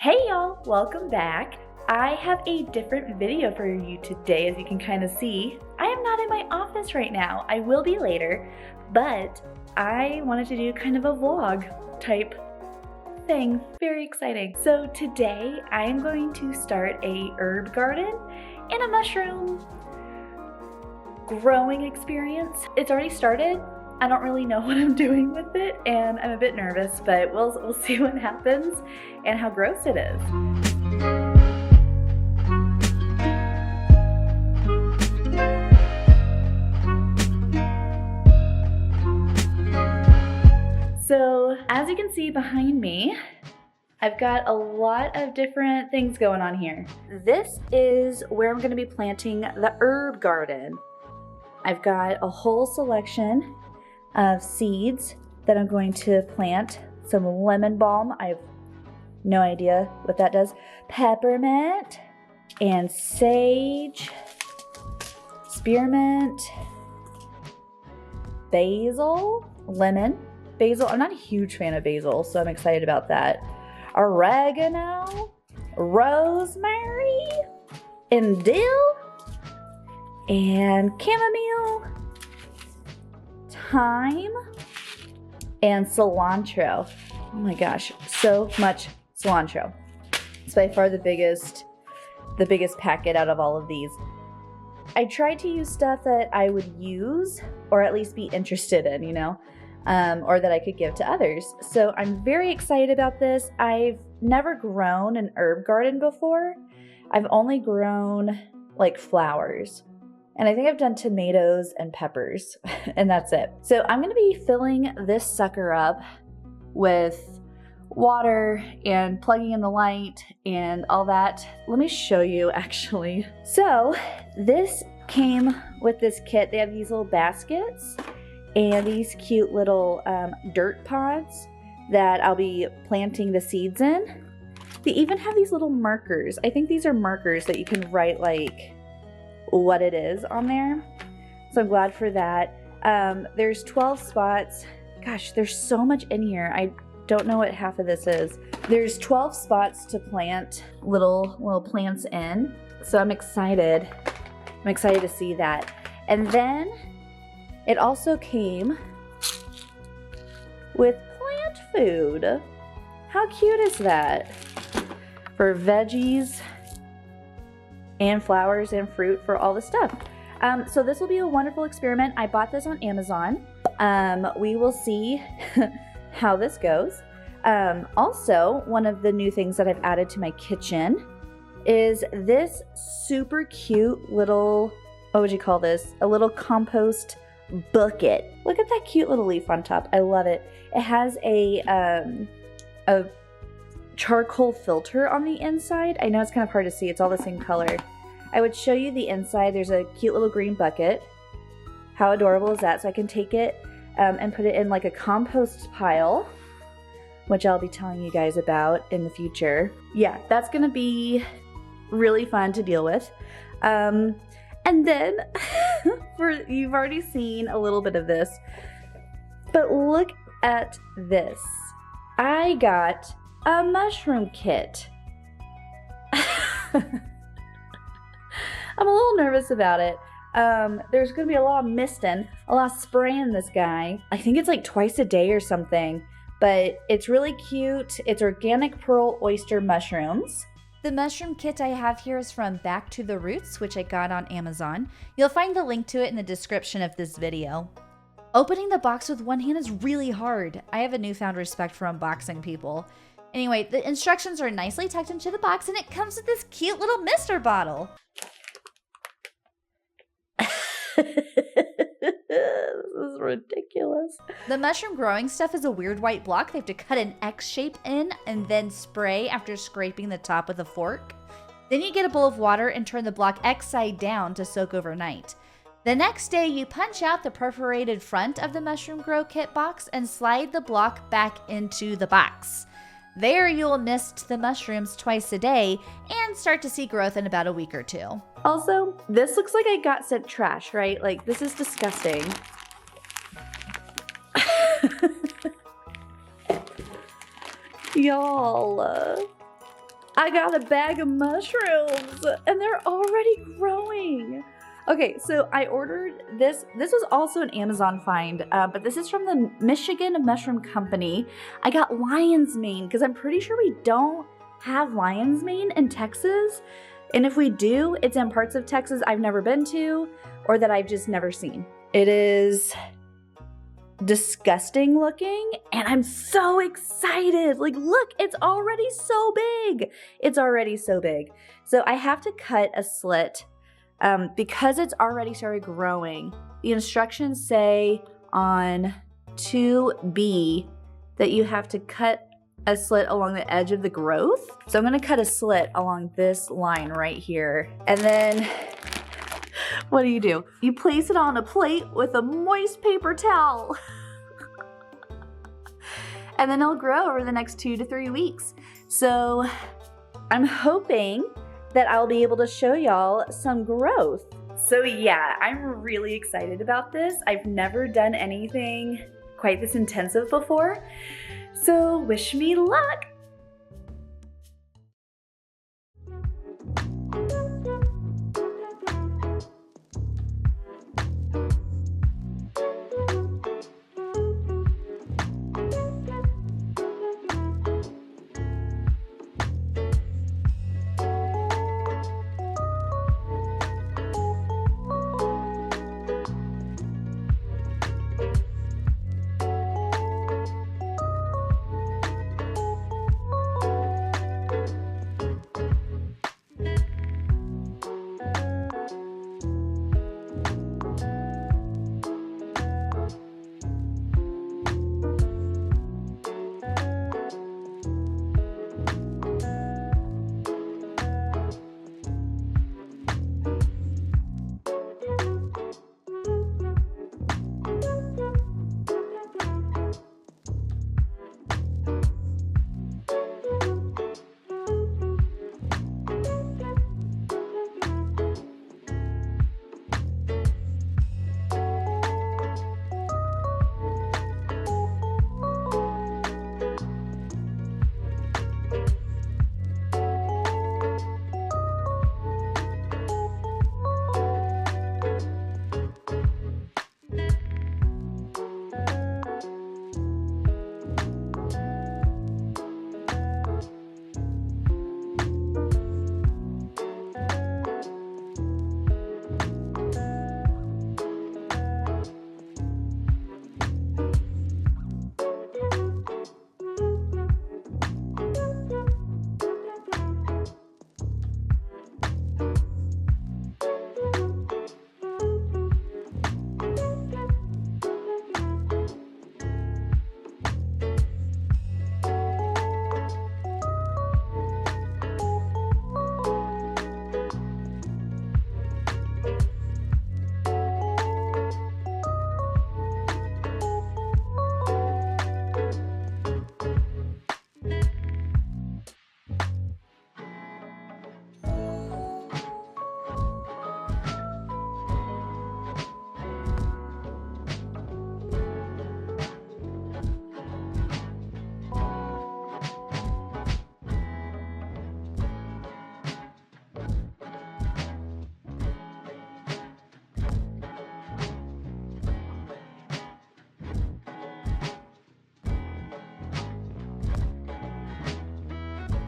Hey y'all, welcome back. I have a different video for you today, as you can kind of see. I am not in my office right now. I will be later, but I wanted to do kind of a vlog type thing. Very exciting. So today I am going to start a herb garden and a mushroom growing experience. It's already started. I don't really know what I'm doing with it and I'm a bit nervous, but we'll see what happens and how gross it is. So as you can see behind me, I've got a lot of different things going on here. This is where I'm going to be planting the herb garden. I've got a whole selection of seeds that I'm going to plant. Some lemon balm, I have no idea what that does. Peppermint and sage, spearmint, basil, lemon, basil. I'm not a huge fan of basil, so I'm excited about that. Oregano, rosemary, and dill, and chamomile, thyme, and cilantro. Oh my gosh, so much cilantro. It's by far the biggest packet out of all of these. I tried to use stuff that I would use or at least be interested in, you know, or that I could give to others. So I'm very excited about this. I've never grown an herb garden before. I've only grown like flowers. And I think I've done tomatoes and peppers, and that's it. So I'm gonna be filling this sucker up with water and plugging in the light and all that. Let me show you actually. So this came with this kit. They have these little baskets and these cute little dirt pods that I'll be planting the seeds in. They even have these little markers. I think these are markers that you can write like what it is on there. So I'm glad for that. There's 12 spots. Gosh, there's so much in here. I don't know what half of this is. There's 12 spots to plant little plants in. So I'm excited. I'm excited to see that. And then it also came with plant food. How cute is that? For veggies and flowers and fruit for all the stuff. So this will be a wonderful experiment. I bought this on Amazon. We will see how this goes. Also, one of the new things that I've added to my kitchen is this super cute little, what would you call this? A little compost bucket. Look at that cute little leaf on top. I love it. It has a charcoal filter on the inside. I know it's kind of hard to see. It's all the same color. I would show you the inside. There's a cute little green bucket. How adorable is that? So I can take it and put it in like a compost pile, which I'll be telling you guys about in the future. Yeah, that's gonna be really fun to deal with. And then, you've already seen a little bit of this, but look at this. I got a mushroom kit. I'm a little nervous about it. There's gonna be a lot of misting, a lot of spraying this guy. I think it's like twice a day or something, but it's really cute. It's organic pearl oyster mushrooms. The mushroom kit I have here is from Back to the Roots, which I got on Amazon. You'll find the link to it in the description of this video. Opening the box with one hand is really hard. I have a newfound respect for unboxing people. Anyway, the instructions are nicely tucked into the box and it comes with this cute little mister bottle. This is ridiculous. The mushroom growing stuff is a weird white block they have to cut an X shape in and then spray after scraping the top with a fork. Then you get a bowl of water and turn the block X side down to soak overnight. The next day, you punch out the perforated front of the mushroom grow kit box and slide the block back into the box. There you'll mist the mushrooms twice a day and start to see growth in about a week or two. Also, this looks like I got sent trash, right? Like, this is disgusting. Y'all. I got a bag of mushrooms and they're already growing. Okay, so I ordered this. This was also an Amazon find, but this is from the Michigan Mushroom Company. I got lion's mane because I'm pretty sure we don't have lion's mane in Texas. And if we do, it's in parts of Texas I've never been to or that I've just never seen. It is disgusting looking and I'm so excited. Like, look, it's already so big. It's already so big. So I have to cut a slit because it's already started growing. The instructions say on 2B that you have to cut a slit along the edge of the growth. So I'm gonna cut a slit along this line right here. And then what do? You place it on a plate with a moist paper towel. And then it'll grow over the next 2 to 3 weeks. So I'm hoping that I'll be able to show y'all some growth. So yeah, I'm really excited about this. I've never done anything quite this intensive before. So wish me luck.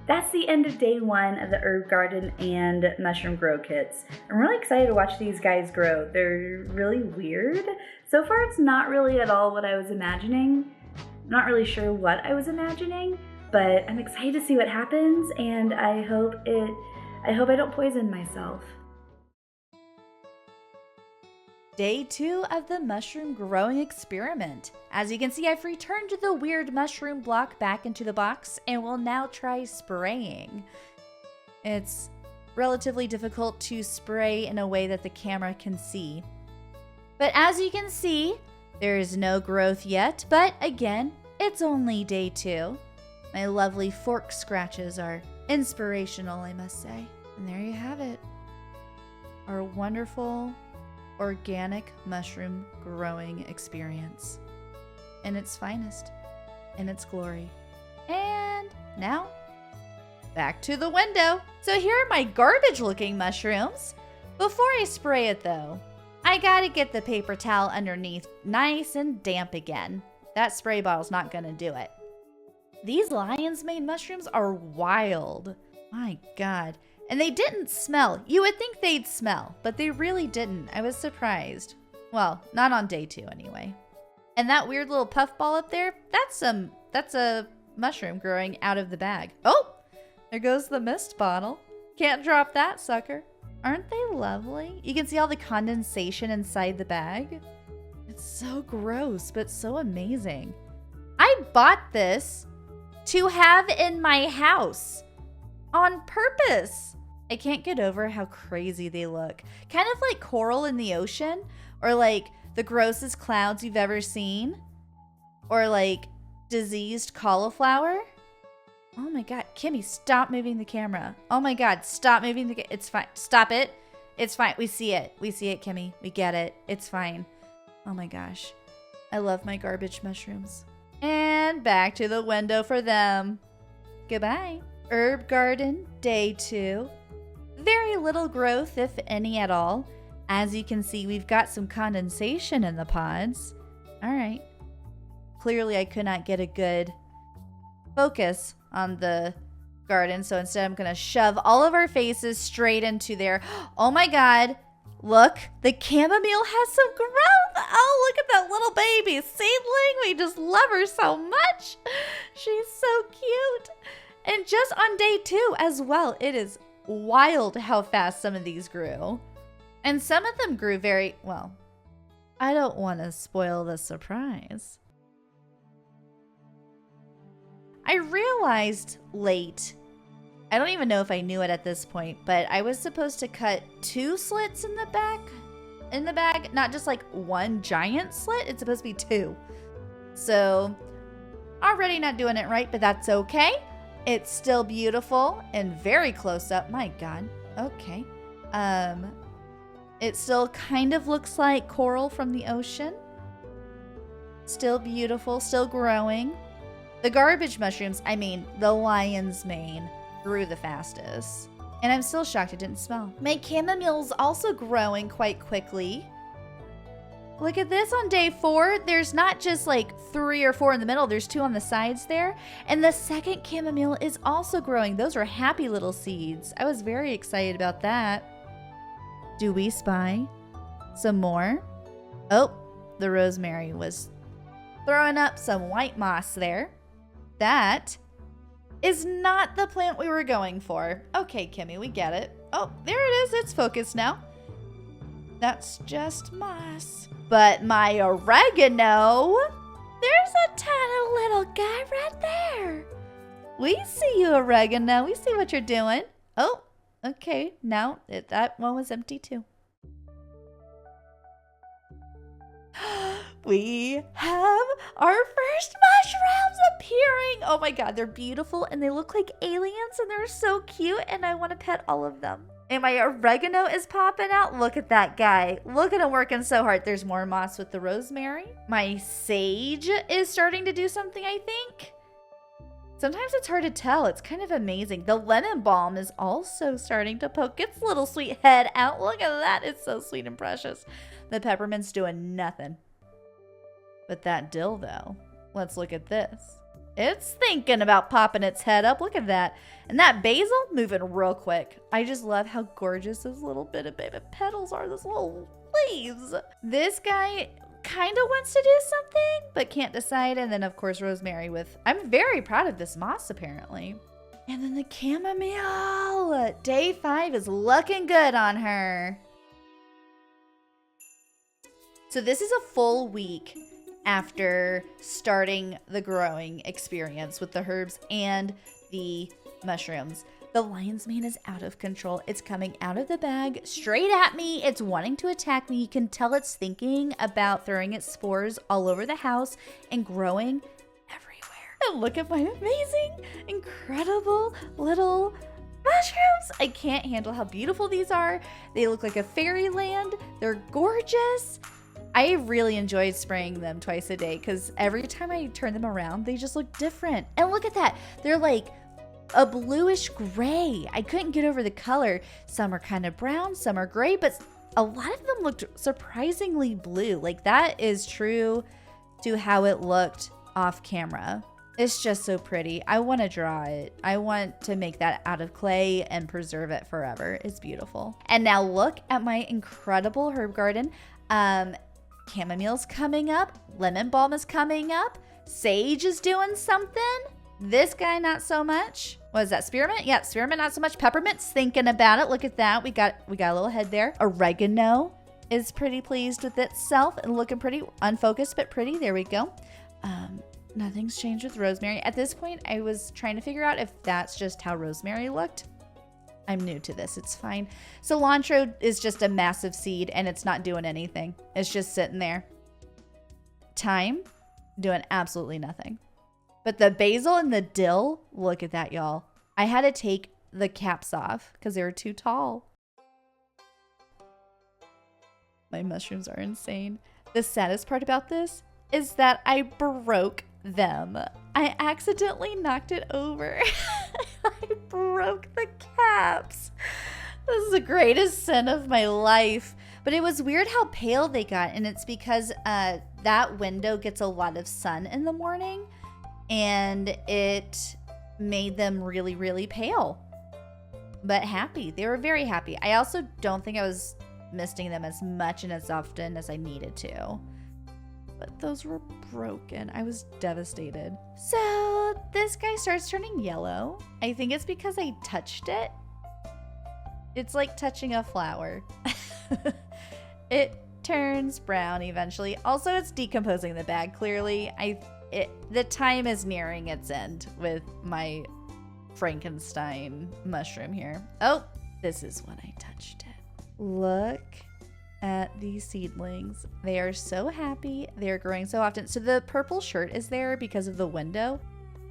That's the end of day 1 of the herb garden and mushroom grow kits. I'm really excited to watch these guys grow. They're really weird. So far it's not really at all what I was imagining. I'm not really sure what I was imagining, but I'm excited to see what happens and I hope I don't poison myself. Day 2 of the mushroom growing experiment. As you can see, I've returned the weird mushroom block back into the box and will now try spraying. It's relatively difficult to spray in a way that the camera can see. But as you can see, there is no growth yet, but again, it's only day 2. My lovely fork scratches are inspirational, I must say. And there you have it. Our wonderful organic mushroom growing experience in its finest, in its glory. And now Back to the window. So here are my garbage looking mushrooms. Before I spray it though, I gotta get the paper towel underneath nice and damp again. That spray bottle's not gonna do it. These lion's mane mushrooms are wild. My God. And they didn't smell. You would think they'd smell, but they really didn't. I was surprised. Well, not on day 2 anyway. And that weird little puffball up there, that's a mushroom growing out of the bag. Oh, there goes the mist bottle. Can't drop that sucker. Aren't they lovely? You can see all the condensation inside the bag. It's so gross, but so amazing. I bought this to have in my house on purpose. I can't get over how crazy they look. Kind of like coral in the ocean, or like the grossest clouds you've ever seen, or like diseased cauliflower. Oh my God, Kimmy, stop moving the camera. Oh my God, stop moving the it's fine. Stop it. It's fine. We see it. We see it, Kimmy. We get it. It's fine. Oh my gosh. I love my garbage mushrooms. And back to the window for them. Goodbye. Herb garden, day 2. Very little growth, if any at all. As you can see, we've got some condensation in the pods. All right. Clearly, I could not get a good focus on the garden, so instead I'm going to shove all of our faces straight into there. Oh my God. Look, the chamomile has some growth. Oh, look at that little baby seedling. We just love her so much. She's so cute. And just on day 2 as well, it is wild how fast some of these grew. And some of them grew very, well, I don't want to spoil the surprise. I realized late, I don't even know if I knew it at this point, but I was supposed to cut 2 slits in the bag, not just like one giant slit. It's supposed to be 2. So already not doing it right, but that's okay. It's still beautiful and very close up. My God. Okay. It still kind of looks like coral from the ocean. Still beautiful, still growing. The garbage mushrooms, I mean, the lion's mane, grew the fastest. And I'm still shocked it didn't smell. My chamomile's also growing quite quickly. Look at this on day 4. There's not just like 3 or 4 in the middle. There's 2 on the sides there. And the second chamomile is also growing. Those are happy little seeds. I was very excited about that. Do we spy some more? Oh, the rosemary was throwing up some white moss there. That is not the plant we were going for. Okay, Kimmy, we get it. Oh, there it is. It's focused now. That's just moss. But my oregano, there's a tiny little guy right there. We see you, oregano. We see what you're doing. Oh, okay. Now that one was empty too. We have our first mushrooms appearing. Oh my God, they're beautiful and they look like aliens and they're so cute and I want to pet all of them. And my oregano is popping out. Look at that guy. Look at him working so hard. There's more moss with the rosemary. My sage is starting to do something, I think. Sometimes it's hard to tell. It's kind of amazing. The lemon balm is also starting to poke its little sweet head out. Look at that. It's so sweet and precious. The peppermint's doing nothing. But that dill, though, let's look at this. It's thinking about popping its head up. Look at that. And that basil moving real quick. I just love how gorgeous those little bit of baby petals are, those little leaves. This guy kind of wants to do something, but can't decide. And then, of course, rosemary with, I'm very proud of this moss, apparently. And then the chamomile. Day 5 is looking good on her. So this is a full week after starting the growing experience with the herbs and the mushrooms. The lion's mane is out of control. It's coming out of the bag straight at me. It's wanting to attack me. You can tell it's thinking about throwing its spores all over the house and growing everywhere. And look at my amazing, incredible little mushrooms. I can't handle how beautiful these are. They look like a fairyland. They're gorgeous. I really enjoyed spraying them twice a day because every time I turn them around, they just look different. And look at that. They're like a bluish gray. I couldn't get over the color. Some are kind of brown, some are gray, but a lot of them looked surprisingly blue. Like that is true to how it looked off camera. It's just so pretty. I want to draw it. I want to make that out of clay and preserve it forever. It's beautiful. And now look at my incredible herb garden. Chamomile's coming up. Lemon balm is coming up. Sage is doing something. This guy, not so much. What is that, spearmint? Yeah, spearmint, not so much. Peppermint's thinking about it. Look at that. We got a little head there. Oregano is pretty pleased with itself and looking pretty unfocused, but pretty. There we go. Nothing's changed with rosemary. At this point, I was trying to figure out if that's just how rosemary looked. I'm new to this. It's fine. Cilantro is just a massive seed and it's not doing anything. It's just sitting there. Thyme, doing absolutely nothing. But the basil and the dill, look at that, y'all. I had to take the caps off because they were too tall. My mushrooms are insane. The saddest part about this is that I broke them. I accidentally knocked it over. I broke the caps. This is the greatest sin of my life. But it was weird how pale they got, and it's because that window gets a lot of sun in the morning, and it made them really, really pale. But happy. They were very happy. I also don't think I was misting them as much and as often as I needed to. But those were broken. I was devastated. So this guy starts turning yellow. I think it's because I touched it. It's like touching a flower. It turns brown eventually. Also, it's decomposing the bag, clearly. The time is nearing its end with my Frankenstein mushroom here. Oh, this is when I touched it. Look at these seedlings. They are so happy. They're growing so often. So the purple shirt is there because of the window.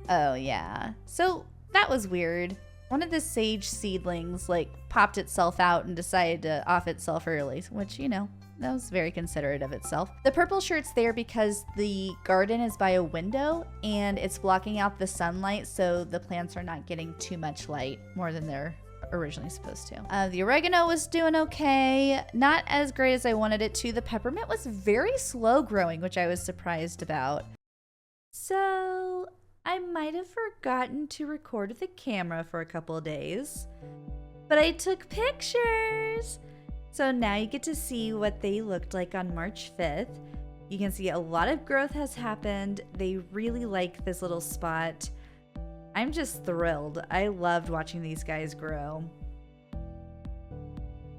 Oh yeah. So that was weird. One of the sage seedlings like popped itself out and decided to off itself early, which, you know, that was very considerate of itself. The purple shirt's there because the garden is by a window and it's blocking out the sunlight, so the plants are not getting too much light, more than they're originally supposed to. The oregano was doing okay. Not as great as I wanted it to. The peppermint was very slow growing, which I was surprised about. So I might have forgotten to record with the camera for a couple of days, but I took pictures. So now you get to see what they looked like on March 5th. You can see a lot of growth has happened. They really like this little spot. I'm just thrilled. I loved watching these guys grow.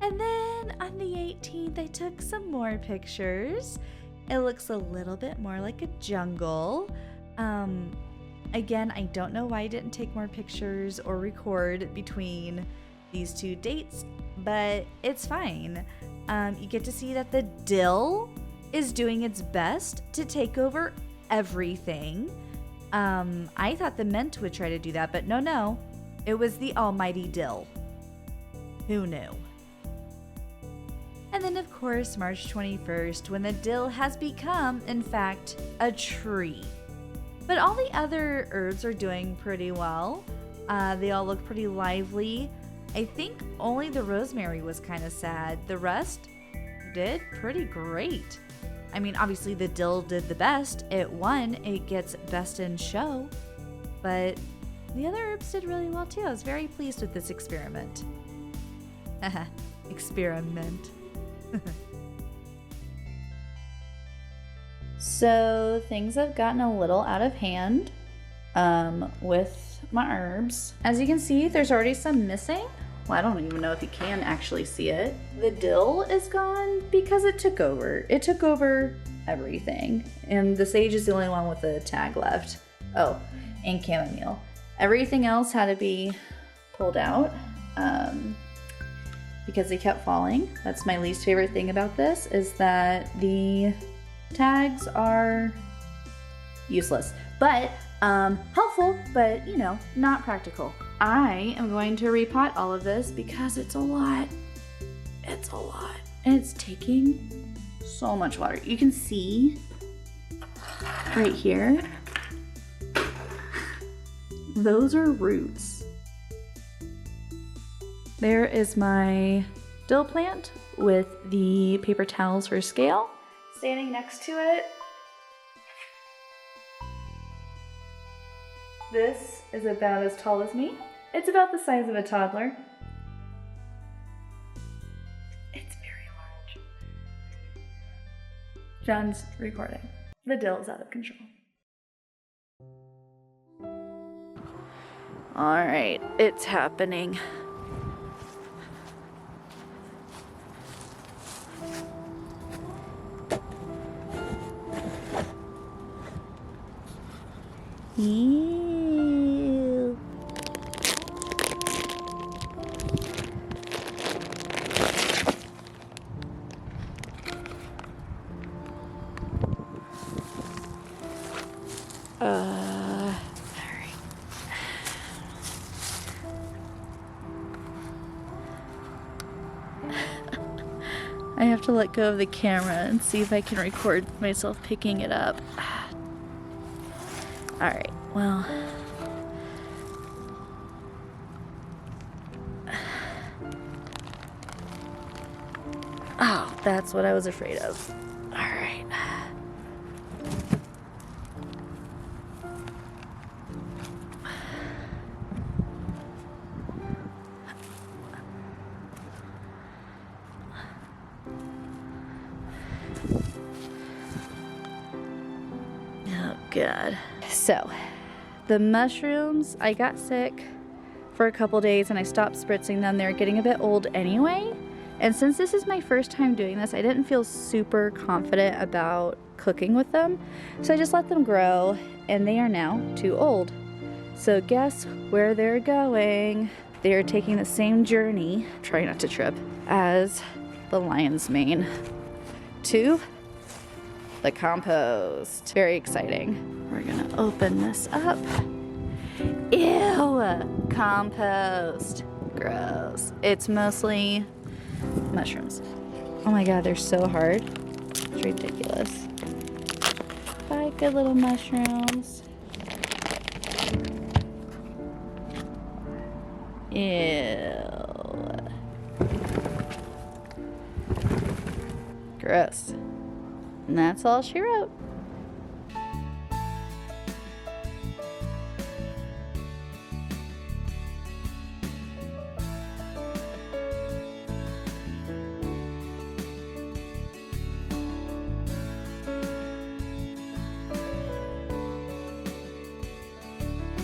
And then on the 18th, I took some more pictures. It looks a little bit more like a jungle. Again, I don't know why I didn't take more pictures or record between these two dates, but it's fine. You get to see that the dill is doing its best to take over everything. I thought the mint would try to do that, but no. It was the almighty dill. Who knew? And then, of course, March 21st, when the dill has become, in fact, a tree. But all the other herbs are doing pretty well. They all look pretty lively. I think only the rosemary was kind of sad. The rest did pretty great. I mean, obviously the dill did the best. It won. It gets best in show. But the other herbs did really well too. I was very pleased with this experiment. Experiment. So things have gotten a little out of hand with my herbs. As you can see, there's already some missing. Well, I don't even know if you can actually see it. The dill is gone because it took over. It took over everything. And the sage is the only one with a tag left. Oh, and chamomile. Everything else had to be pulled out because they kept falling. That's my least favorite thing about this, is that the tags are useless. But helpful, but you know, not practical. I am going to repot all of this because it's a lot. It's a lot. And it's taking so much water. You can see right here, those are roots. There is my dill plant with the paper towels for scale standing next to it. This is about as tall as me. It's about the size of a toddler. It's very large. John's recording. The dill is out of control. All right, it's happening. Ew. I have to let go of the camera and see if I can record myself picking it up. Alright, well. Oh, that's what I was afraid of. Alright. Oh, God. So, the mushrooms, I got sick for a couple days and I stopped spritzing them. They're getting a bit old anyway. And since this is my first time doing this, I didn't feel super confident about cooking with them. So I just let them grow and they are now too old. So guess where they're going? They are taking the same journey, try not to trip, as the lion's mane to the compost. Very exciting. We're gonna open this up. Ew, compost. Gross. It's mostly mushrooms. Oh my God, they're so hard. It's ridiculous. Bye, good little mushrooms. Ew. Gross. And that's all she wrote.